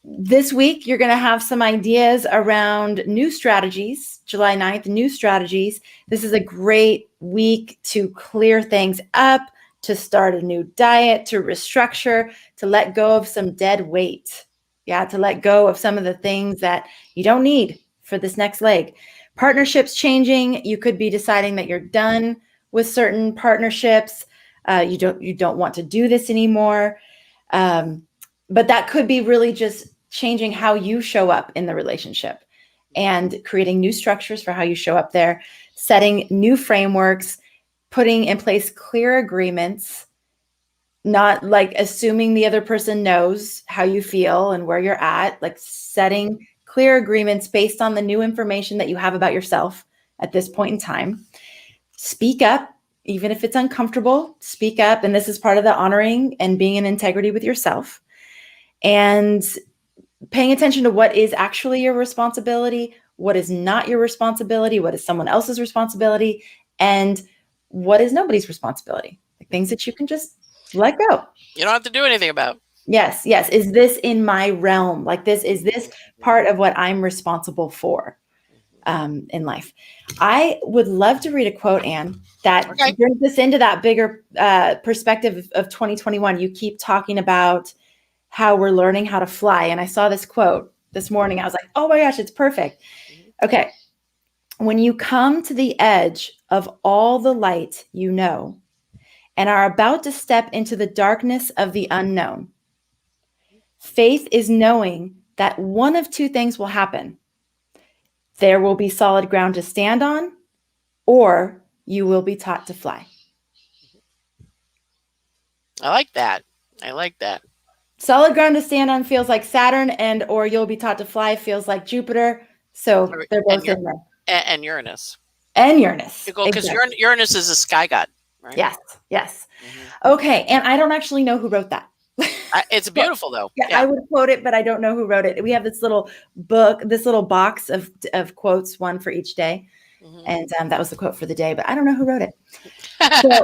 This week, you're going to have some ideas around new strategies, July 9th, new strategies. This is a great week to clear things up, to start a new diet, to restructure, to let go of some dead weight. Yeah, to let go of some of the things that you don't need for this next leg. Partnerships changing. You could be deciding that you're done with certain partnerships. You don't want to do this anymore. But that could be really just changing how you show up in the relationship and creating new structures for how you show up there, setting new frameworks, putting in place clear agreements, not assuming the other person knows how you feel and where you're at, setting clear agreements based on the new information that you have about yourself at this point in time. Speak up, even if it's uncomfortable, speak up. And this is part of the honoring and being in integrity with yourself. And paying attention to what is actually your responsibility, what is not your responsibility, what is someone else's responsibility, and what is nobody's responsibility. Things that you can just let go. You don't have to do anything about. Yes. Is this in my realm? Is this part of what I'm responsible for in life? I would love to read a quote, Anne, that brings us into that bigger perspective of 2021. You keep talking about how we're learning how to fly. And I saw this quote this morning. I was like, oh my gosh, it's perfect. Okay. When you come to the edge of all the light you know and are about to step into the darkness of the unknown, faith is knowing that one of two things will happen. There will be solid ground to stand on, or you will be taught to fly. I like that. Solid ground to stand on feels like Saturn, and or you'll be taught to fly feels like Jupiter. So they're both in there. And Uranus. Because exactly. Uranus is a sky god, right? Yes. Okay, and I don't actually know who wrote that. It's beautiful, though. Yeah, I would quote it, but I don't know who wrote it. We have this little book, this little box of quotes, one for each day. And that was the quote for the day, but I don't know who wrote it. So,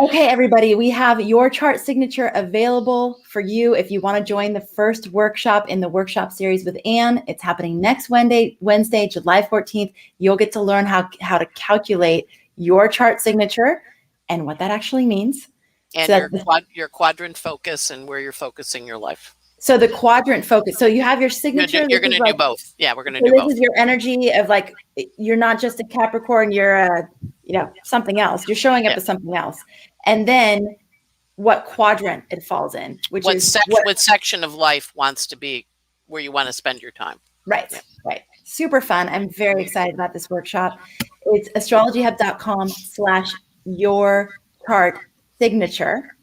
okay, everybody, we have your chart signature available for you if you want to join the first workshop in the workshop series with Anne. It's happening next Wednesday, July 14th. You'll get to learn how to calculate your chart signature and what that actually means. And your quadrant focus and where you're focusing your life. So the quadrant focus. So you have your signature. You're going to do both. Yeah, we're going to do this both. This is your energy of like, you're not just a Capricorn, you're a, something else. You're showing up as something else. And then what quadrant it falls in, which what is what section of life wants to be where you want to spend your time. Right. Yeah. Right. Super fun. I'm very excited about this workshop. It's astrologyhub.com/your-chart-signature.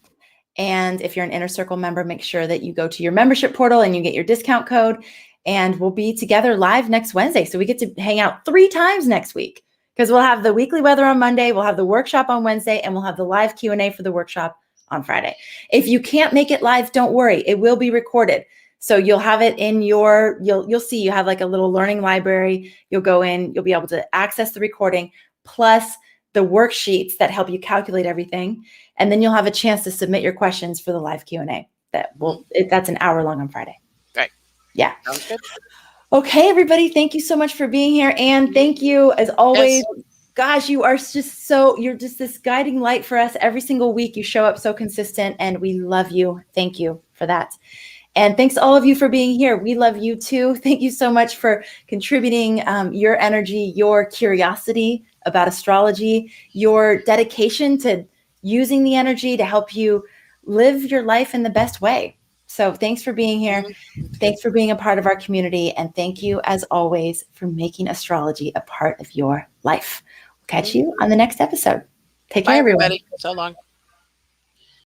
And if you're an Inner Circle member, make sure that you go to your membership portal and you get your discount code. And we'll be together live next Wednesday. So we get to hang out 3 times next week, because we'll have the weekly weather on Monday, we'll have the workshop on Wednesday, and we'll have the live Q&A for the workshop on Friday. If you can't make it live, don't worry. It will be recorded. So you'll have it in your, you'll see you have like a little learning library. You'll go in, you'll be able to access the recording plus the worksheets that help you calculate everything. And then you'll have a chance to submit your questions for the live Q&A. That's an hour long on Friday. Right. Yeah. Sounds good. Okay, everybody. Thank you so much for being here. And thank you as always. Yes. Gosh, you're just this guiding light for us every single week. You show up so consistent and we love you. Thank you for that. And thanks to all of you for being here. We love you too. Thank you so much for contributing your energy, your curiosity about astrology, your dedication to using the energy to help you live your life in the best way. So thanks for being here. Thanks for being a part of our community. And thank you, as always, for making astrology a part of your life. We'll catch you on the next episode. Take care, everyone. Bye, everybody. So long.